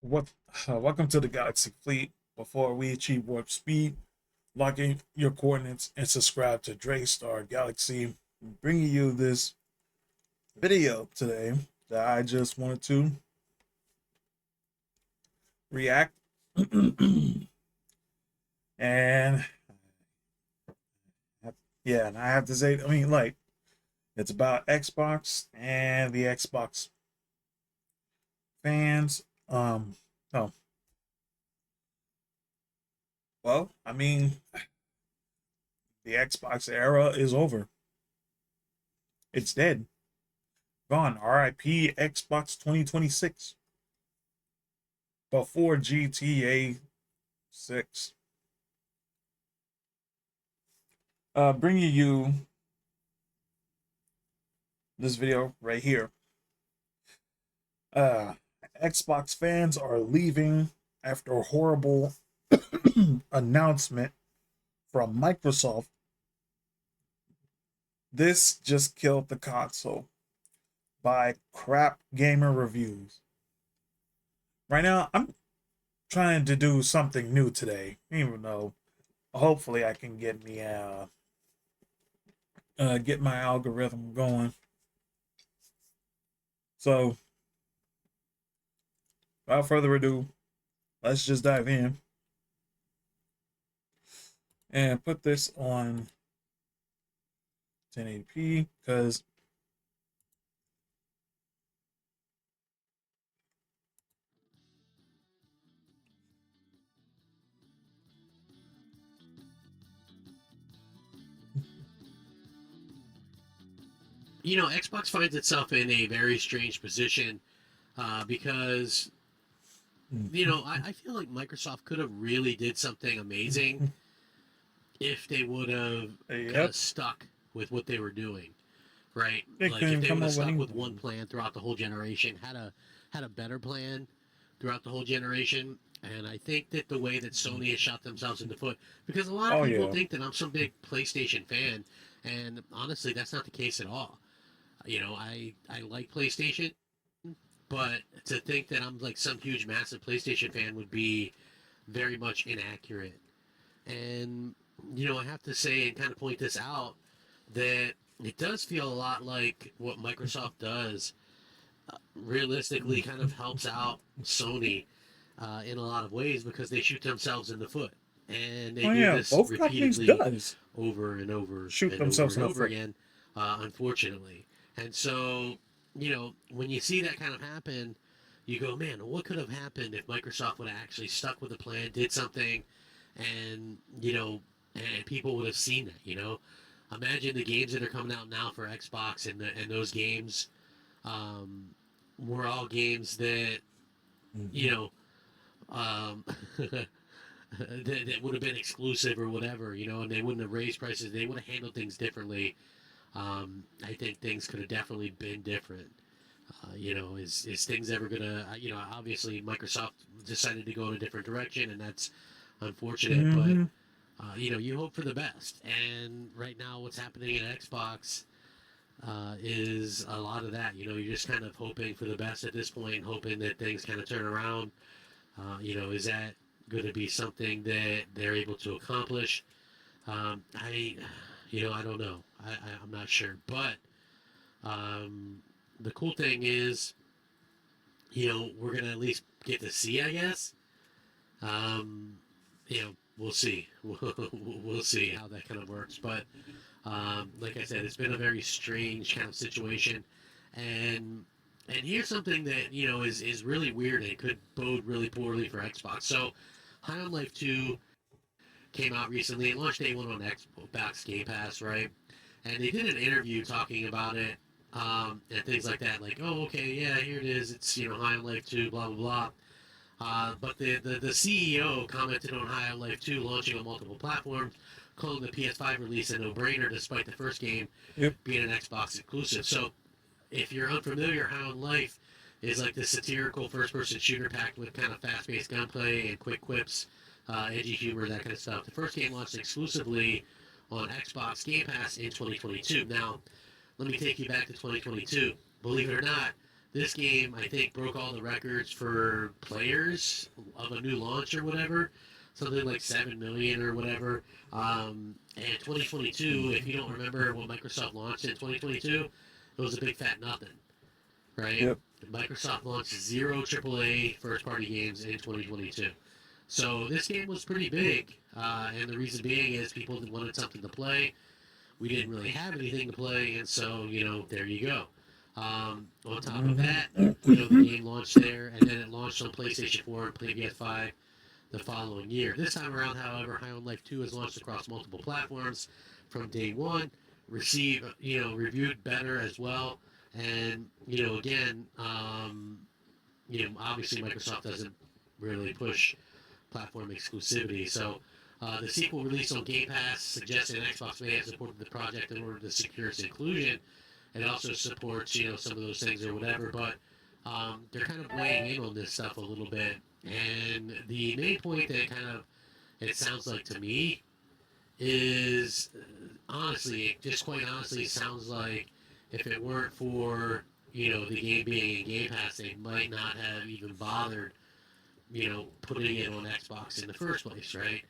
What? Welcome to the Galaxy Fleet. Before we achieve warp speed, lock in your coordinates and subscribe to Draystar Galaxy. Bringing you this video today that I just wanted to react and yeah, and I have to say, it's about Xbox and the Xbox fans. Oh, well, the Xbox era is over. It's dead. Gone. RIP Xbox 2026. Before GTA 6. Bringing you this video right here. Xbox fans are leaving after a horrible announcement from Microsoft. This just killed the console by crap gamer reviews. Right now, I'm trying to do something new today, even though hopefully I can get me get my algorithm going. So, without further ado, let's just dive in and put this on 1080p because Xbox finds itself in a very strange position because, I feel like Microsoft could have really did something amazing if they would have kind yep, of stuck with what they were doing, right? they Like if couldn't they come would have up with stuck with anything. one plan throughout the whole generation, had a better plan throughout the whole generation. And I think that the way that Sony has shot themselves in the foot, because a lot of Oh people yeah, think that I'm some big PlayStation fan, and honestly, that's not the case at all. I like PlayStation, but to think that I'm like some huge, massive PlayStation fan would be very much inaccurate. And, I have to say and kind of point this out that it does feel a lot like what Microsoft does realistically kind of helps out Sony in a lot of ways because they shoot themselves in the foot. And they oh do yeah. this Both companies repeatedly does over and over shoot and over themselves and in the over foot. again, unfortunately. And so, when you see that kind of happen, you go, man, what could have happened if Microsoft would have actually stuck with the plan, did something, and, and people would have seen that. Imagine the games that are coming out now for Xbox, and those games um, were all games that, you know, um, that would have been exclusive or whatever, and they wouldn't have raised prices. They would have handled things differently. I think things could have definitely been different. Is things ever gonna? Obviously Microsoft decided to go in a different direction, and that's unfortunate. But Mm-hmm. you hope for the best. And right now, what's happening at Xbox is a lot of that. You're just kind of hoping for the best at this point, hoping that things kind of turn around. Is that going to be something that they're able to accomplish? I don't know. I'm not sure. But um, the cool thing is, we're going to at least get to see, I guess. Um, we'll see. We'll see how that kind of works. But like I said, it's been a very strange kind of situation. And and here's something that is really weird and could bode really poorly for Xbox. So, High on Life 2 came out recently. It launched day one on Xbox Game Pass, right? And they did an interview talking about it and things like that. Like, oh, okay, yeah, here it is. It's High on Life 2, blah blah blah. But the CEO commented on High on Life 2 launching on multiple platforms, calling the PS5 release a no-brainer despite the first game Yep. being an Xbox exclusive. So if you're unfamiliar, High on Life is like this satirical first-person shooter packed with kind of fast-paced gunplay and quick quips, edgy humor, that kind of stuff. The first game launched exclusively on Xbox Game Pass in 2022. Now, let me take you back to 2022. Believe it or not, this game, I think, broke all the records for players of a new launch or whatever, something like 7 million or whatever. And 2022, if you don't remember what Microsoft launched in 2022, it was a big fat nothing, right? Yep. Microsoft launched 0 AAA first-party games in 2022. So this game was pretty big, and the reason being is people wanted something to play. We didn't really have anything to play, and so, there you go. On top of that, the game launched there, and then it launched on PlayStation 4 and PS5 the following year. This time around, however, High on Life 2 is launched across multiple platforms from day one, reviewed better as well, and, again, obviously Microsoft doesn't really push platform exclusivity, so the sequel released on Game Pass suggested Xbox may have supported the project in order to secure its inclusion. It also supports, some of those things or whatever, but they're kind of weighing in on this stuff a little bit. And the main point that it sounds like to me is, honestly, just quite honestly, sounds like if it weren't for, the game being in Game Pass, they might not have even bothered, putting it on Xbox in the first place, right?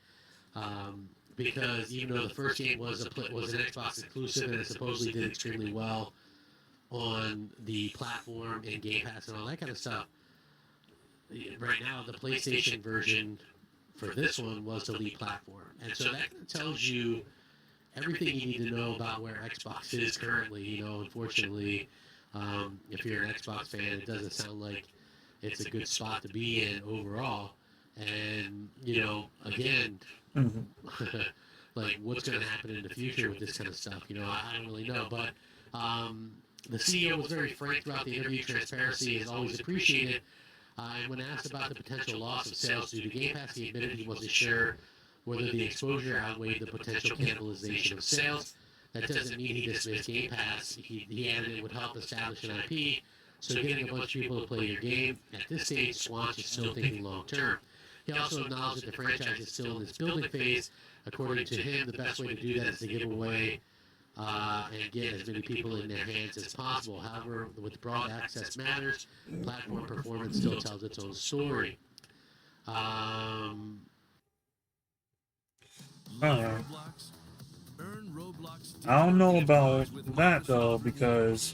Because even though the first game was an Xbox exclusive and it supposedly did extremely well on the platform and Game Pass and all that kind of stuff, right now the PlayStation version for this one was the lead platform, and so that tells you everything you need to know about where Xbox is currently. Unfortunately, if you're an Xbox fan, it doesn't sound like it's a good spot to be in overall. And again, like what's going to happen in the future with this kind of stuff, I don't really know. But the CEO was very frank throughout the interview. Transparency is always appreciated. And when asked about the potential loss of sales due to Game Pass, he admitted he wasn't sure whether the exposure outweighed the potential cannibalization of sales. That doesn't mean he dismissed Game Pass. He added it would help establish an IP, so getting a bunch of people to play your game. At this stage, Swanch is still thinking long term. He also acknowledged that the franchise is still in its building phase. According to him, the best way to do that is to give away and get as many people in their hands as possible. However, with broad access matters, platform performance still tells its own story. I don't know about that though, because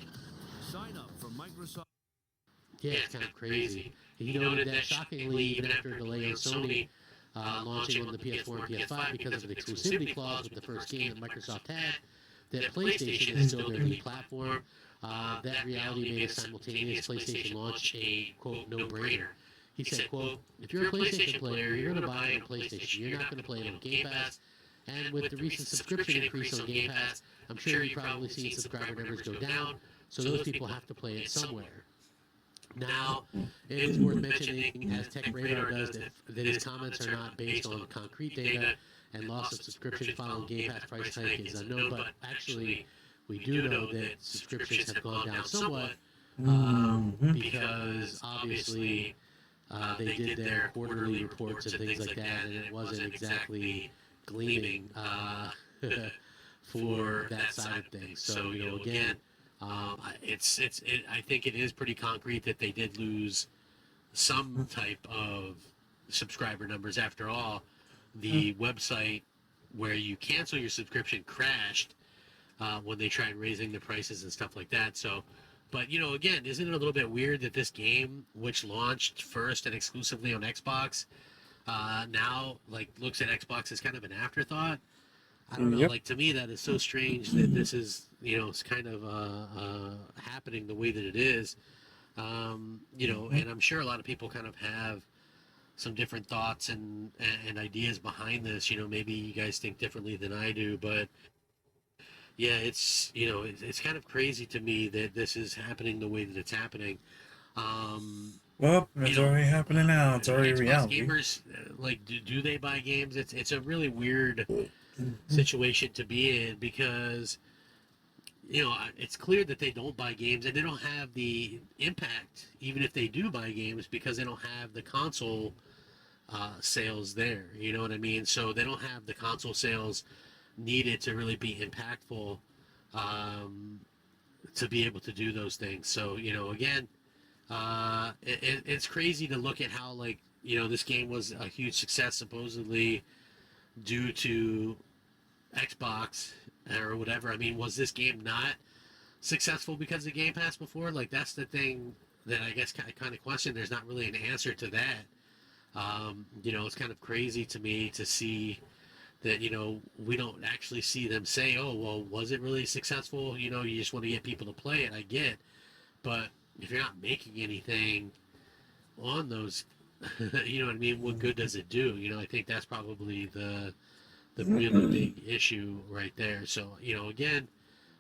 yeah, it's kind of crazy. He noted that shockingly, even after a delay on Sony launching on the PS4 and PS5 because of an exclusivity clause with the first game that Microsoft had, that PlayStation is still their lead platform. That reality made a simultaneous PlayStation launch a, quote, no-brainer. He said, quote, if you're a PlayStation player, you're going to buy it on PlayStation. You're not going to play it on Game Pass. And with the recent subscription increase on Game Pass, I'm sure you've probably seen subscriber numbers go down, so those people have to play it somewhere. Now, it is worth mentioning, as Tech Radar does, that his comments are not based on concrete data, and loss of subscription following Game Pass price hike is unknown, but actually, we do know that subscriptions have gone down somewhat, because obviously they did their quarterly reports and things like that, and it wasn't exactly gleaming for that side of things. So, again, I think it is pretty concrete that they did lose some type of subscriber numbers. After all, the website where you cancel your subscription crashed when they tried raising the prices and stuff like that. So, but again, isn't it a little bit weird that this game, which launched first and exclusively on Xbox, now looks at Xbox as kind of an afterthought? I don't know. Yep. Like, to me, that is so strange that this is, it's kind of happening the way that it is. And I'm sure a lot of people kind of have some different thoughts and ideas behind this. Maybe you guys think differently than I do, but yeah, it's kind of crazy to me that this is happening the way that it's happening. Well, it's already happening now. It's already Xbox reality. gamers, do they buy games? It's a really weird situation to be in, because it's clear that they don't buy games, and they don't have the impact even if they do buy games, because they don't have the console sales there, you know what I mean? So they don't have the console sales needed to really be impactful to be able to do those things. So again, It's crazy to look at how, like, this game was a huge success supposedly due to Xbox or whatever. I mean, was this game not successful because of Game Pass before? Like, that's the thing that I guess I kind of question. There's not really an answer to that. It's kind of crazy to me to see that, we don't actually see them say, oh, well, was it really successful? You just want to get people to play it. I get, but if you're not making anything on those, you know what I mean? What good does it do? I think that's probably the really big issue right there. So, again,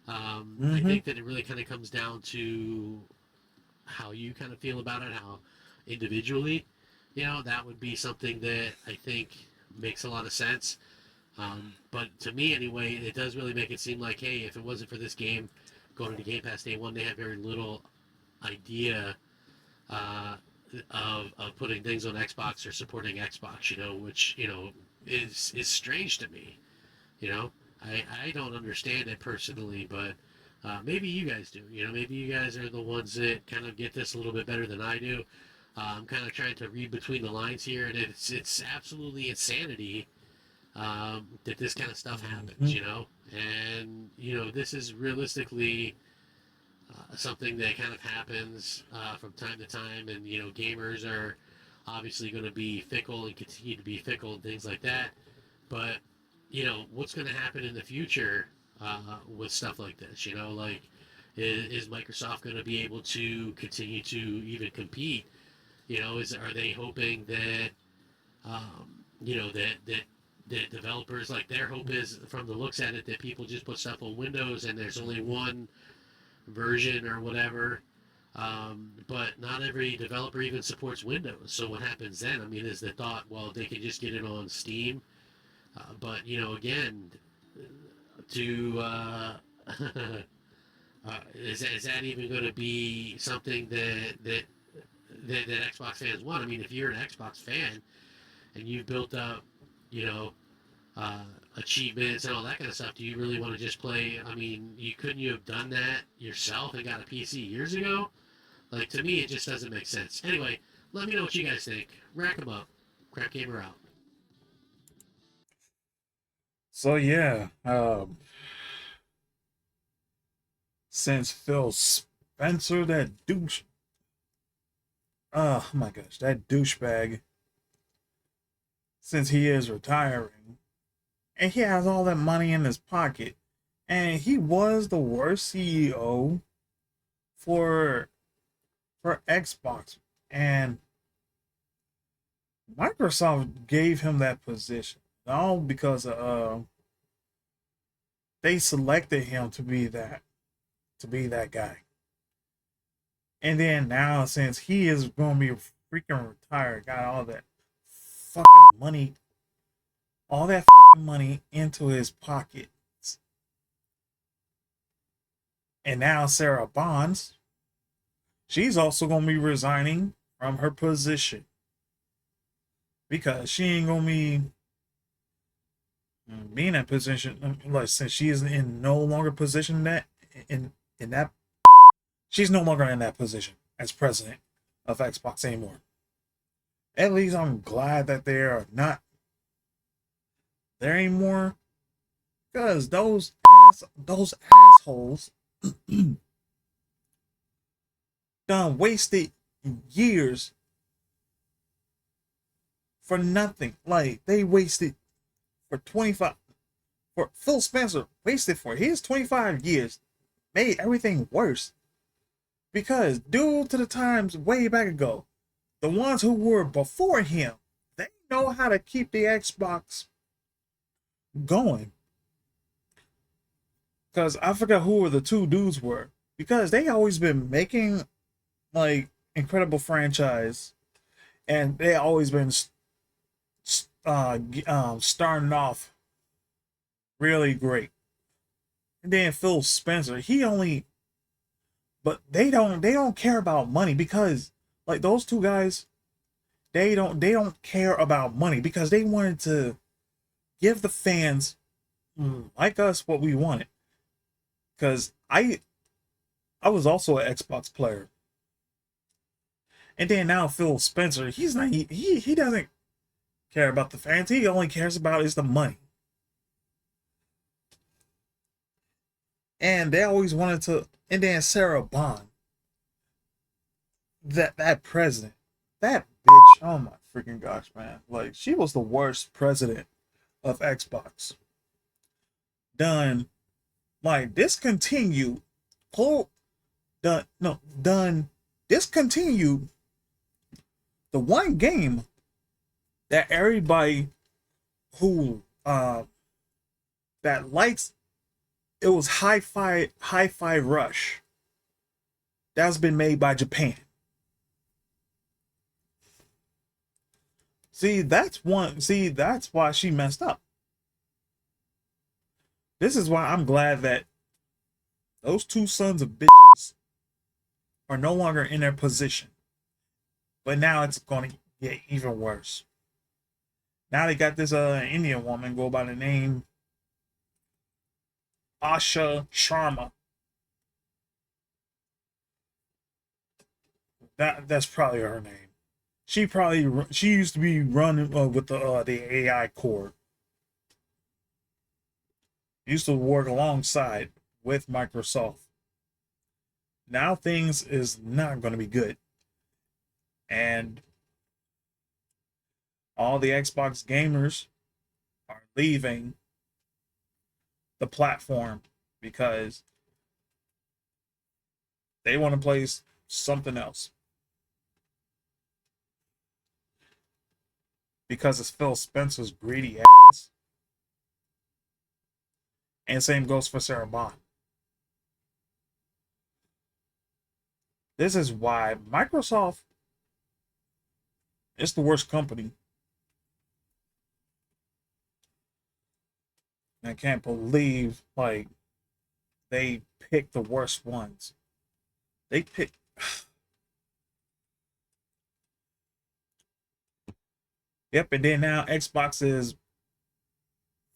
I Mm-hmm. think that it really kind of comes down to how you kind of feel about it, how individually, that would be something that I think makes a lot of sense. But to me, anyway, it does really make it seem like, hey, if it wasn't for this game going into Game Pass Day One, they have very little idea uh, of putting things on Xbox or supporting Xbox. Which is strange to me. You know, I don't understand it personally, but maybe you guys do. Maybe you guys are the ones that kind of get this a little bit better than I do. I'm kind of trying to read between the lines here, and it's absolutely insanity that this kind of stuff happens. And this is realistically something that kind of happens from time to time, and gamers are obviously going to be fickle and continue to be fickle and things like that. But what's going to happen in the future with stuff like this? Like, is Microsoft going to be able to continue to even compete? Are they hoping that that developers, like, their hope is, from the looks at it, that people just put stuff on Windows and there's only one version or whatever. But not every developer even supports Windows. So what happens then? I mean, is the thought, well, they can just get it on Steam? But again, to is that even going to be something that Xbox fans want? I mean, if you're an Xbox fan and you've built up, you know, achievements and all that kind of stuff, do you really want to just play? I mean, couldn't you have done that yourself and got a PC years ago? Like, to me, it just doesn't make sense. Anyway, let me know what you guys think. Rack 'em up. Crap Gamer out. So yeah, since Phil Spencer, that douche, oh my gosh, that douchebag, since he is retiring, and he has all that money in his pocket, and he was the worst CEO for Xbox, and Microsoft gave him that position all because they selected him to be that guy. And then now, since he is going to be freaking retired, got fucking money, all that fucking money into his pockets. And now Sarah Bonds, she's also going to be resigning from her position because she ain't going to be in that position. Like, since she is in no longer position that in that she's no longer in that position as president of Xbox anymore. At least I'm glad that they're not there anymore, because those assholes done wasted years for nothing. Like, they wasted for 25 for Phil Spencer wasted for his 25 years, made everything worse. Because due to the times way back ago, the ones who were before him, they know how to keep the Xbox going. Because I forgot who the two dudes were. Because they always been making, like, incredible franchise, and they always been starting off really great. And then Phil Spencer, but they don't care about money, because, like, those two guys, they don't care about money, because they wanted to give the fans like us what we wanted. Because I was also an Xbox player, And then now Phil Spencer, he's not he doesn't care about the fans. He only cares about is the money. And they always wanted to. And then Sarah Bond, that president, that bitch. Oh my freaking gosh, man! Like she was the worst president of Xbox. Done like discontinued. Pull done no done discontinued the one game that everybody who that likes it was Hi-Fi Rush. That's been made by Japan. See, that's one. See, that's why she messed up. This is why I'm glad that those two sons of bitches are no longer in their position. But now it's going to get even worse. Now they got this Indian woman go by the name Asha Sharma. That's probably her name. She used to be running with the AI core. Used to work alongside with Microsoft. Now things is not going to be good. And all the Xbox gamers are leaving the platform because they want to play something else. Because it's Phil Spencer's greedy ass. And same goes for Sarah Bond. This is why Microsoft is the worst company. I can't believe like they picked the worst ones. They picked Yep, and then now Xbox is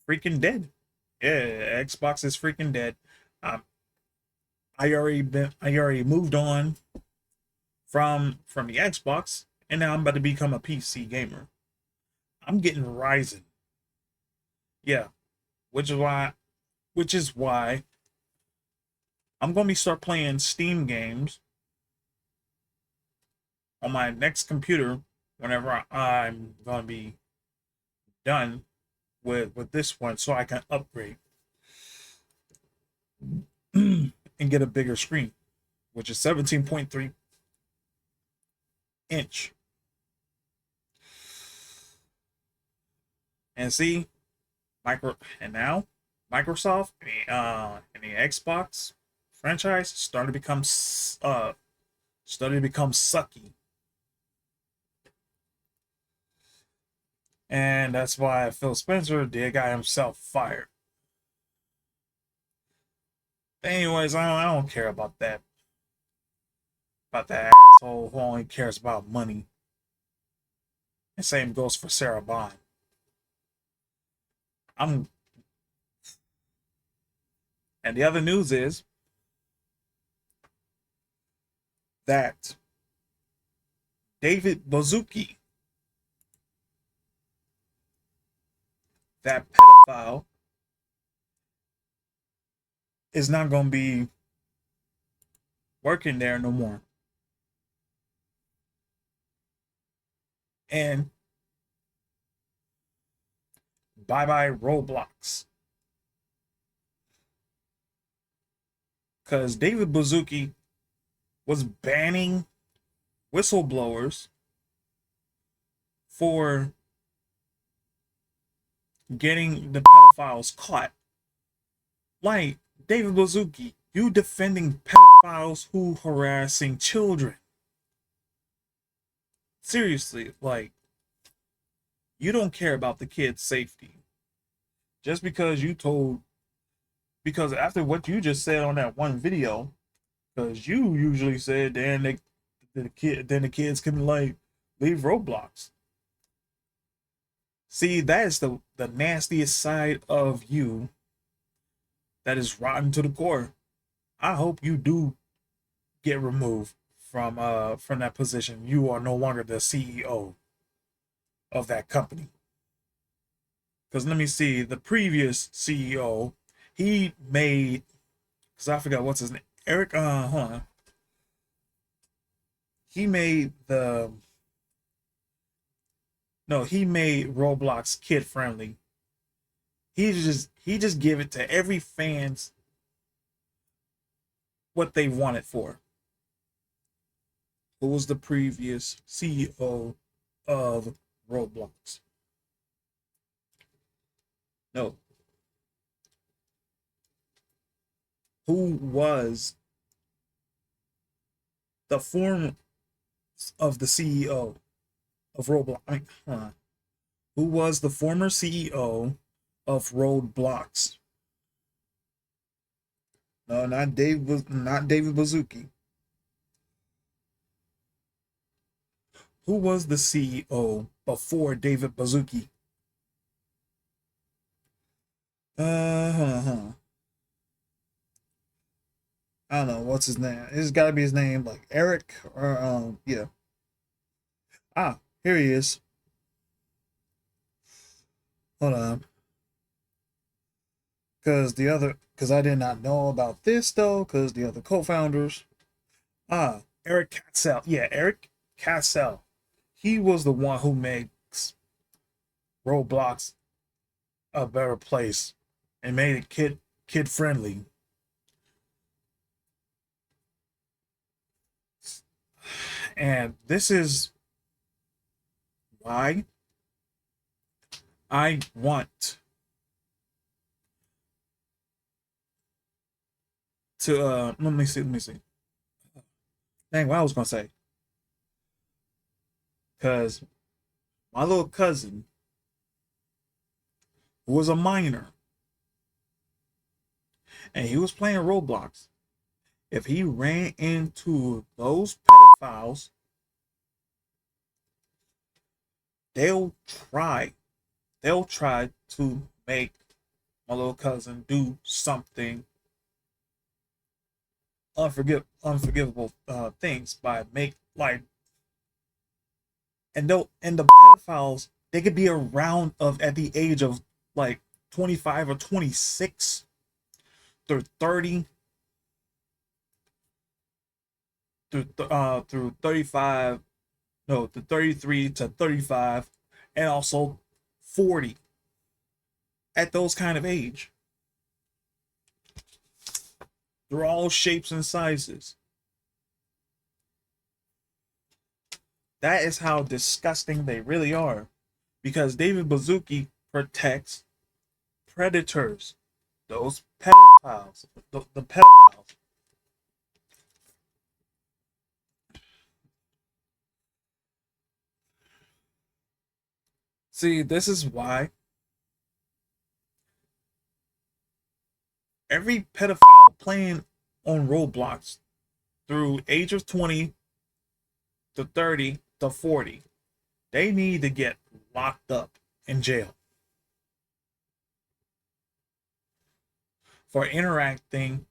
freaking dead. Yeah, Xbox is freaking dead. Um, I already moved on from the Xbox, and now I'm about to become a PC gamer. I'm getting Ryzen. Yeah, which is why I'm gonna start playing Steam games on my next computer whenever I'm gonna be done with this one, so I can upgrade and get a bigger screen, which is 17.3 inch. And see, now Microsoft and the Xbox franchise started to become sucky. And that's why Phil Spencer did got himself fired. But anyways, I don't care about that. About that asshole who only cares about money. And same goes for Sarah Bond. And the other news is that David Baszucki, that pedophile, is not going to be working there no more. And bye-bye Roblox. Because David Baszucki was banning whistleblowers for getting the pedophiles caught. Like, David Baszucki, you defending pedophiles who harassing children. Seriously, like, you don't care about the kid's safety. Just because because after what you just said on that one video, because you usually said then the kids can like leave Roblox. See, that is the nastiest side of you that is rotten to the core. I hope you do get removed from that position, you are no longer the CEO of that company. Because let me see, the previous CEO, he made, because I forgot what's his name, Eric. Hold on. He made the no, he made Roblox kid friendly. He just give it to every fans what they wanted for. Who was the previous CEO of Roblox? No. Who was the form of the CEO of Roblox? I mean, hold on. Who was the former CEO of Roblox? No, not Dave. Not David Bazuki. Who was the CEO before David Bazuki? Hold on. I don't know what's his name. It's got to be his name, like Eric or yeah. Ah, here he is. Hold on, because I did not know about this though, because the other co-founders. Eric Cassell. Yeah, Eric Cassell. He was the one who makes Roblox a better place and made it kid friendly. And this is why I want to let me see. Dang, what I was gonna say. Because my little cousin, who was a minor, and he was playing Roblox, if he ran into those pedophiles, they'll try to make my little cousin do something unforgivable things by make like and the pedophiles, they could be around of at the age of like 25 or 26 through 30 through 35, no, to 33 to 35, and also 40 at those kind of age. They're all shapes and sizes. That is how disgusting they really are. Because David Bazuki protects predators. Those pedophiles. The pedophiles. See, this is why every pedophile playing on Roblox through age of 20 to 30 to 40, they need to get locked up in jail for interacting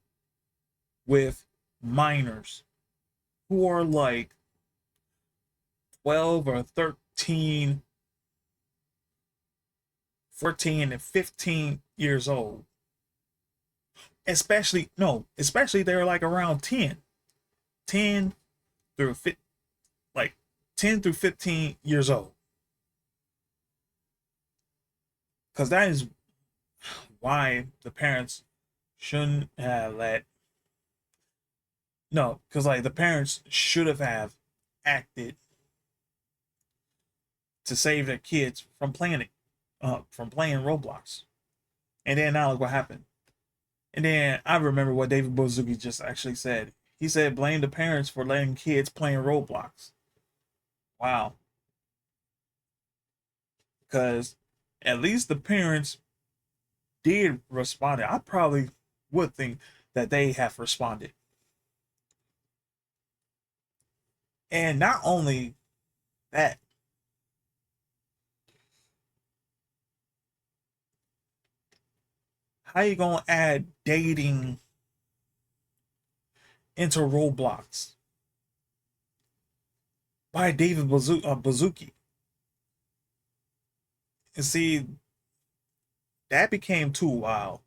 with minors who are like 12 or 13, 14 and 15 years old. Especially they're like around 10 through like 10 through 15 years old. Because that is why the parents shouldn't have let, no, because like the parents should have acted to save their kids from playing Roblox. And then now look what happened. And then I remember what David Bozuki just actually said. He said, blame the parents for letting kids playing Roblox. Wow. Because at least the parents did respond. I probably would think that they have responded. And not only that, how you gonna add dating into Roblox? by David Bazuki. And see, that became too wild.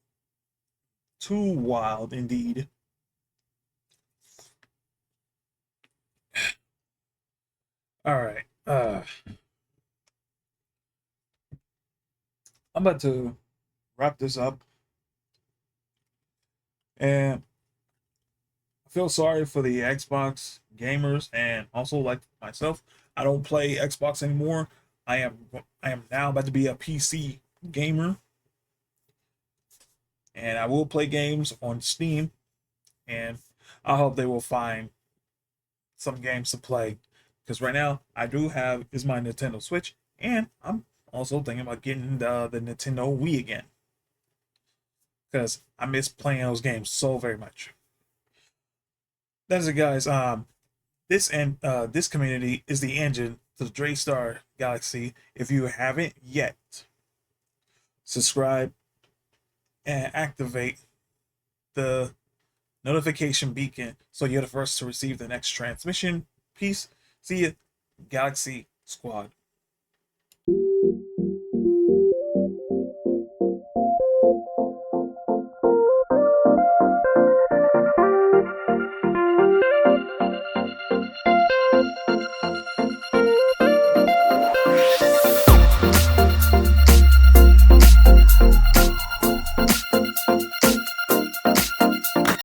Too wild indeed. All right. I'm about to wrap this up. And I feel sorry for the Xbox gamers and also like myself. I don't play Xbox anymore. I am now about to be a PC gamer, and I will play games on Steam, and I hope they will find some games to play, because right now I do have is my Nintendo Switch, and I'm also thinking about getting the Nintendo Wii again, because I miss playing those games so very much. That's it, guys. This community is the engine to the Draystar Galaxy. If you haven't yet, subscribe and activate the notification beacon so you're the first to receive the next transmission. Peace. See you, Galaxy Squad.